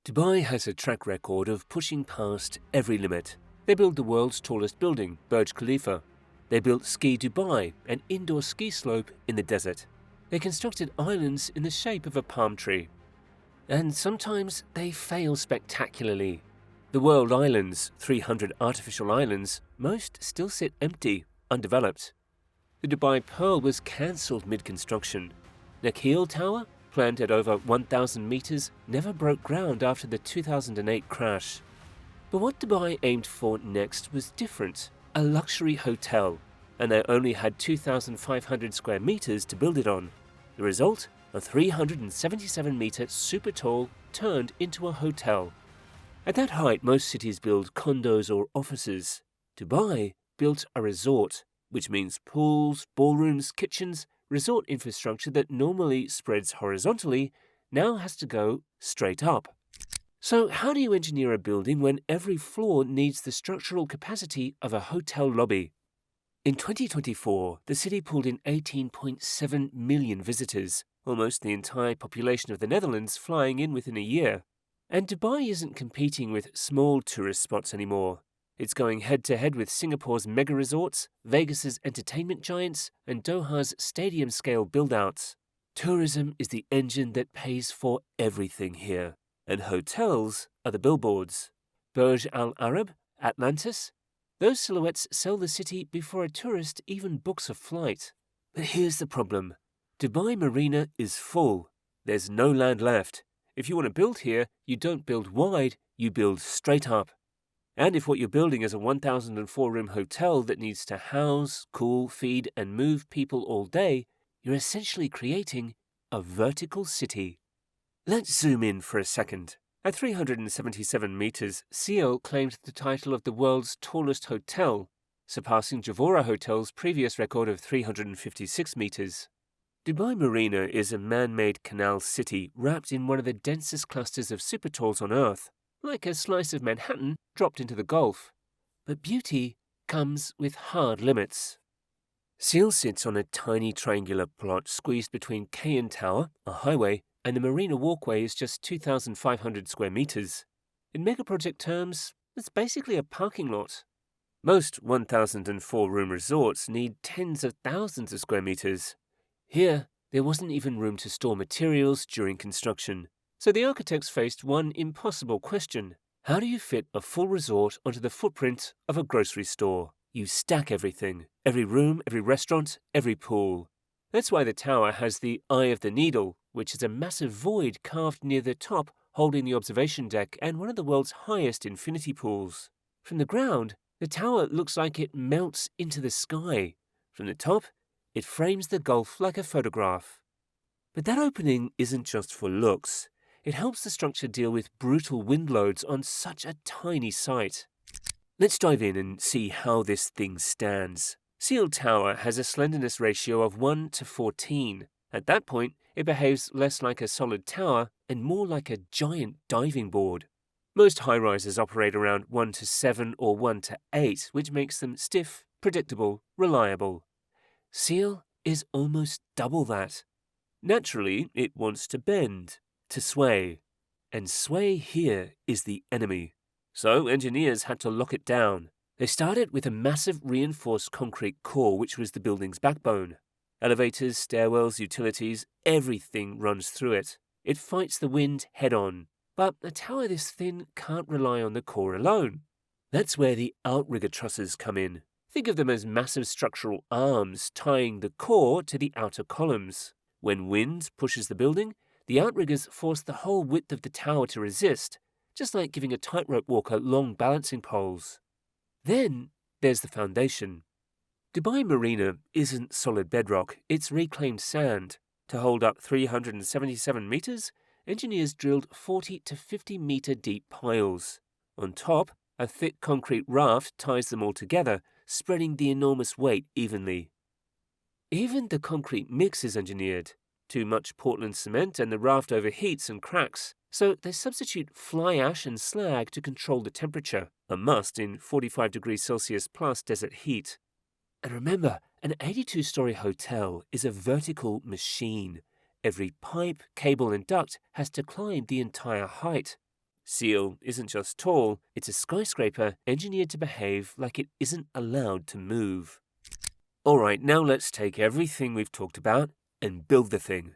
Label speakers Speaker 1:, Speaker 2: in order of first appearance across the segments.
Speaker 1: Dubai has a track record of pushing past every limit. They built the world's tallest building, Burj Khalifa. They built Ski Dubai, an indoor ski slope in the desert. They constructed islands in the shape of a palm tree. And sometimes they fail spectacularly. The world islands, 300 artificial islands, most still sit empty, undeveloped. The Dubai Pearl was cancelled mid-construction. Nakheel Tower, planned at over 1,000 meters, never broke ground after the 2008 crash. But what Dubai aimed for next was different, a luxury hotel, and they only had 2,500 square meters to build it on. The result? A 377-meter super tall turned into a hotel. At that height, most cities build condos or offices. Dubai built a resort, which means pools, ballrooms, kitchens, resort infrastructure that normally spreads horizontally now has to go straight up. So how do you engineer a building when every floor needs the structural capacity of a hotel lobby? In 2024, the city pulled in 18.7 million visitors, almost the entire population of the Netherlands flying in within a year. And Dubai isn't competing with small tourist spots anymore. It's going head-to-head with Singapore's mega resorts, Vegas's entertainment giants, and Doha's stadium-scale build-outs. Tourism is the engine that pays for everything here, and hotels are the billboards. Burj Al Arab, Atlantis, those silhouettes sell the city before a tourist even books a flight. But here's the problem. Dubai Marina is full. There's no land left. If you want to build here, you don't build wide, you build straight up. And if what you're building is a 1,004-room hotel that needs to house, cool, feed, and move people all day, you're essentially creating a vertical city. Let's zoom in for a second. At 377 meters, Seal claimed the title of the world's tallest hotel, surpassing Javora Hotel's previous record of 356 meters. Dubai Marina is a man-made canal city wrapped in one of the densest clusters of supertalls on Earth, like a slice of Manhattan dropped into the Gulf. But beauty comes with hard limits. Seal sits on a tiny triangular plot squeezed between Cayenne Tower, a highway, and the Marina Walkway is just 2,500 square meters. In megaproject terms, it's basically a parking lot. Most 1,004-room resorts need tens of thousands of square meters. Here, there wasn't even room to store materials during construction. So the architects faced one impossible question. How do you fit a full resort onto the footprint of a grocery store? You stack everything. Every room, every restaurant, every pool. That's why the tower has the Eye of the Needle, which is a massive void carved near the top holding the observation deck and one of the world's highest infinity pools. From the ground, the tower looks like it melts into the sky. From the top, it frames the Gulf like a photograph. But that opening isn't just for looks. It helps the structure deal with brutal wind loads on such a tiny site. Let's dive in and see how this thing stands. Seal Tower has a slenderness ratio of 1 to 14. At that point, it behaves less like a solid tower and more like a giant diving board. Most high-rises operate around 1 to 7 or 1 to 8, which makes them stiff, predictable, reliable. Seal is almost double that. Naturally, it wants to bend, to sway. And sway here is the enemy. So engineers had to lock it down. They started with a massive reinforced concrete core, which was the building's backbone. Elevators, stairwells, utilities, everything runs through it. It fights the wind head-on. But a tower this thin can't rely on the core alone. That's where the outrigger trusses come in. Think of them as massive structural arms tying the core to the outer columns. When wind pushes the building, the outriggers force the whole width of the tower to resist, just like giving a tightrope walker long balancing poles. Then there's the foundation. Dubai Marina isn't solid bedrock, it's reclaimed sand. To hold up 377 meters, engineers drilled 40 to 50 meter deep piles. On top, a thick concrete raft ties them all together, spreading the enormous weight evenly. Even the concrete mix is engineered. Too much Portland cement and the raft overheats and cracks, so they substitute fly ash and slag to control the temperature, a must in 45 degrees Celsius plus desert heat. And remember, an 82-story hotel is a vertical machine. Every pipe, cable and duct has to climb the entire height. Seal isn't just tall, it's a skyscraper engineered to behave like it isn't allowed to move. Alright, now let's take everything we've talked about and build the thing.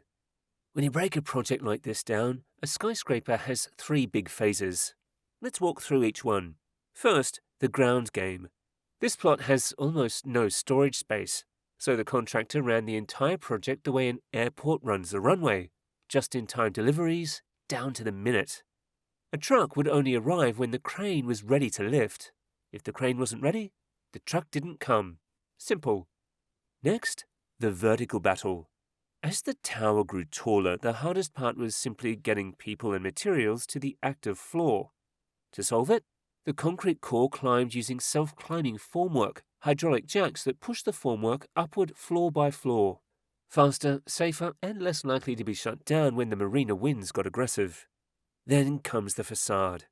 Speaker 1: When you break a project like this down, a skyscraper has 3 big phases. Let's walk through each one. First, the ground game. This plot has almost no storage space, so the contractor ran the entire project the way an airport runs a runway, just-in-time deliveries, down to the minute. A truck would only arrive when the crane was ready to lift. If the crane wasn't ready, the truck didn't come. Simple. Next, the vertical battle. As the tower grew taller, the hardest part was simply getting people and materials to the active floor. To solve it, the concrete core climbed using self-climbing formwork, hydraulic jacks that pushed the formwork upward floor by floor. Faster, safer, and less likely to be shut down when the marina winds got aggressive. Then comes the facade.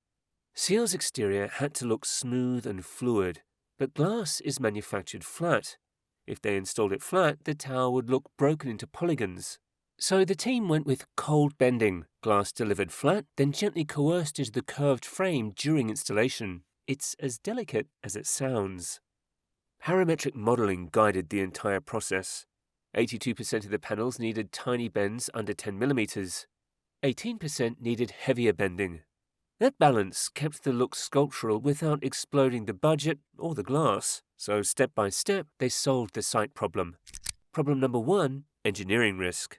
Speaker 1: Seal's exterior had to look smooth and fluid, but glass is manufactured flat. If they installed it flat, the tower would look broken into polygons. So the team went with cold bending, glass delivered flat, then gently coerced into the curved frame during installation. It's as delicate as it sounds. Parametric modeling guided the entire process. 82% of the panels needed tiny bends under 10 millimeters. 18% needed heavier bending. That balance kept the look sculptural without exploding the budget or the glass, so step by step they solved the site problem. Problem number 1, engineering risk.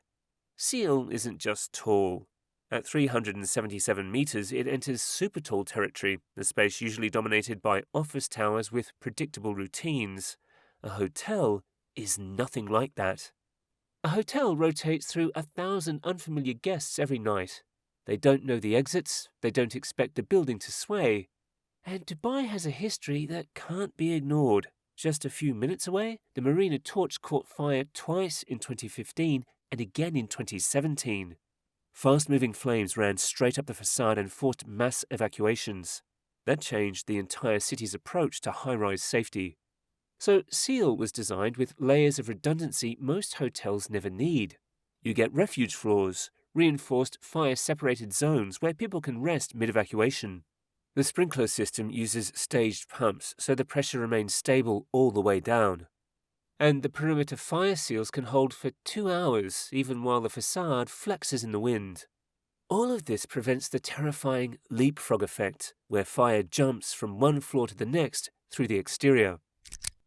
Speaker 1: Seal isn't just tall. At 377 meters, it enters super tall territory, a space usually dominated by office towers with predictable routines. A hotel is nothing like that. A hotel rotates through 1,000 unfamiliar guests every night. They don't know the exits, they don't expect the building to sway. And Dubai has a history that can't be ignored. Just a few minutes away, the Marina Torch caught fire twice in 2015 and again in 2017. Fast-moving flames ran straight up the facade and forced mass evacuations. That changed the entire city's approach to high-rise safety. So Seal was designed with layers of redundancy most hotels never need. You get refuge floors, reinforced fire-separated zones where people can rest mid-evacuation. The sprinkler system uses staged pumps so the pressure remains stable all the way down. And the perimeter fire seals can hold for 2 hours even while the facade flexes in the wind. All of this prevents the terrifying leapfrog effect, where fire jumps from one floor to the next through the exterior.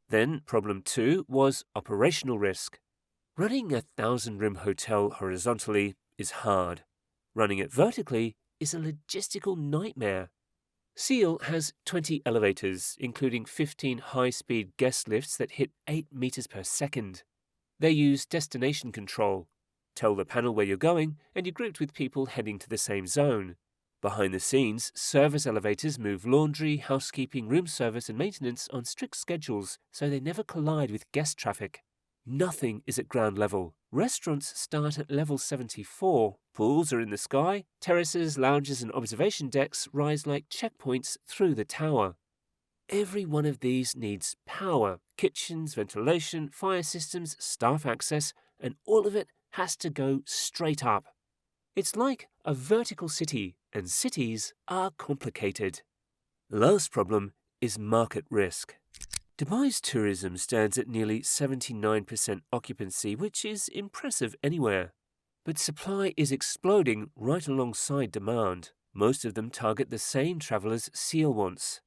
Speaker 1: Then, problem 2 was operational risk. Running a 1,000-room hotel horizontally is hard. Running it vertically is a logistical nightmare. Seal has 20 elevators, including 15 high-speed guest lifts that hit 8 meters per second. They use destination control. Tell the panel where you're going, and you're grouped with people heading to the same zone. Behind the scenes, service elevators move laundry, housekeeping, room service, and maintenance on strict schedules so they never collide with guest traffic. Nothing is at ground level. Restaurants start at level 74. Pools are in the sky. Terraces, lounges, and observation decks rise like checkpoints through the tower. Every one of these needs power, kitchens, ventilation, fire systems, staff access, and all of it has to go straight up. It's like a vertical city, and cities are complicated. The last problem is market risk. Dubai's tourism stands at nearly 79% occupancy, which is impressive anywhere. But supply is exploding right alongside demand. Most of them target the same travelers Seal wants.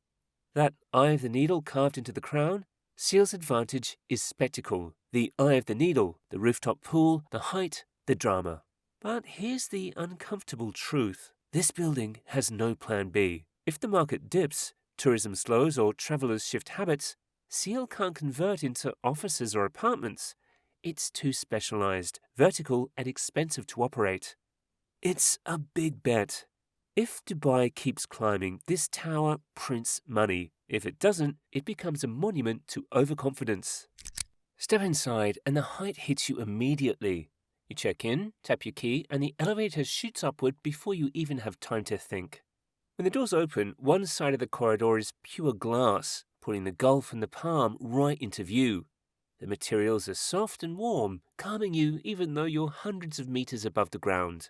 Speaker 1: That eye of the needle carved into the crown? Seal's advantage is spectacle. The eye of the needle, the rooftop pool, the height, the drama. But here's the uncomfortable truth. This building has no plan B. If the market dips, tourism slows, or travelers shift habits, Seal can't convert into offices or apartments. It's too specialized, vertical, and expensive to operate. It's a big bet. If Dubai keeps climbing, this tower prints money. If it doesn't, it becomes a monument to overconfidence. Step inside, and the height hits you immediately. You check in, tap your key, and the elevator shoots upward before you even have time to think. When the doors open, one side of the corridor is pure glass, putting the Gulf and the Palm right into view. The materials are soft and warm, calming you even though you're hundreds of meters above the ground.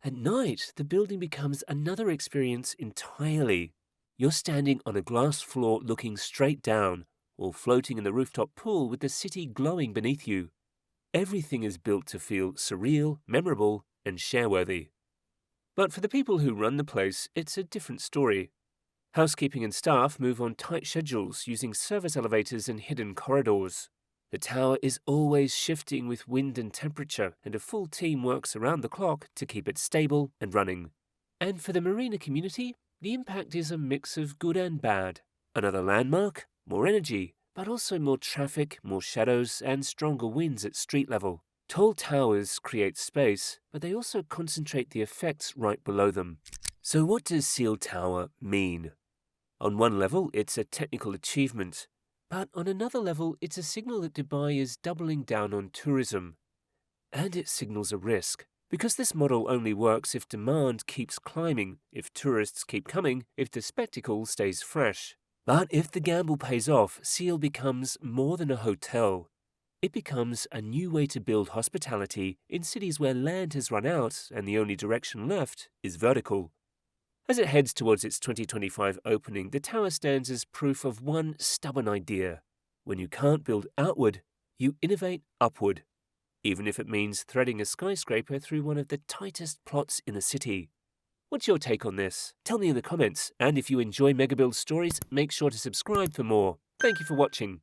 Speaker 1: At night, the building becomes another experience entirely. You're standing on a glass floor looking straight down, or floating in the rooftop pool with the city glowing beneath you. Everything is built to feel surreal, memorable, and share-worthy. But for the people who run the place, it's a different story. Housekeeping and staff move on tight schedules using service elevators and hidden corridors. The tower is always shifting with wind and temperature, and a full team works around the clock to keep it stable and running. And for the marina community, the impact is a mix of good and bad. Another landmark, more energy, but also more traffic, more shadows, and stronger winds at street level. Tall towers create space, but they also concentrate the effects right below them. So what does Seal Tower mean? On one level, it's a technical achievement, but on another level, it's a signal that Dubai is doubling down on tourism. And it signals a risk, because this model only works if demand keeps climbing, if tourists keep coming, if the spectacle stays fresh. But if the gamble pays off, Seal becomes more than a hotel. It becomes a new way to build hospitality in cities where land has run out and the only direction left is vertical. As it heads towards its 2025 opening, the tower stands as proof of one stubborn idea. When you can't build outward, you innovate upward, even if it means threading a skyscraper through one of the tightest plots in the city. What's your take on this? Tell me in the comments, and if you enjoy MegaBuild stories, make sure to subscribe for more. Thank you for watching.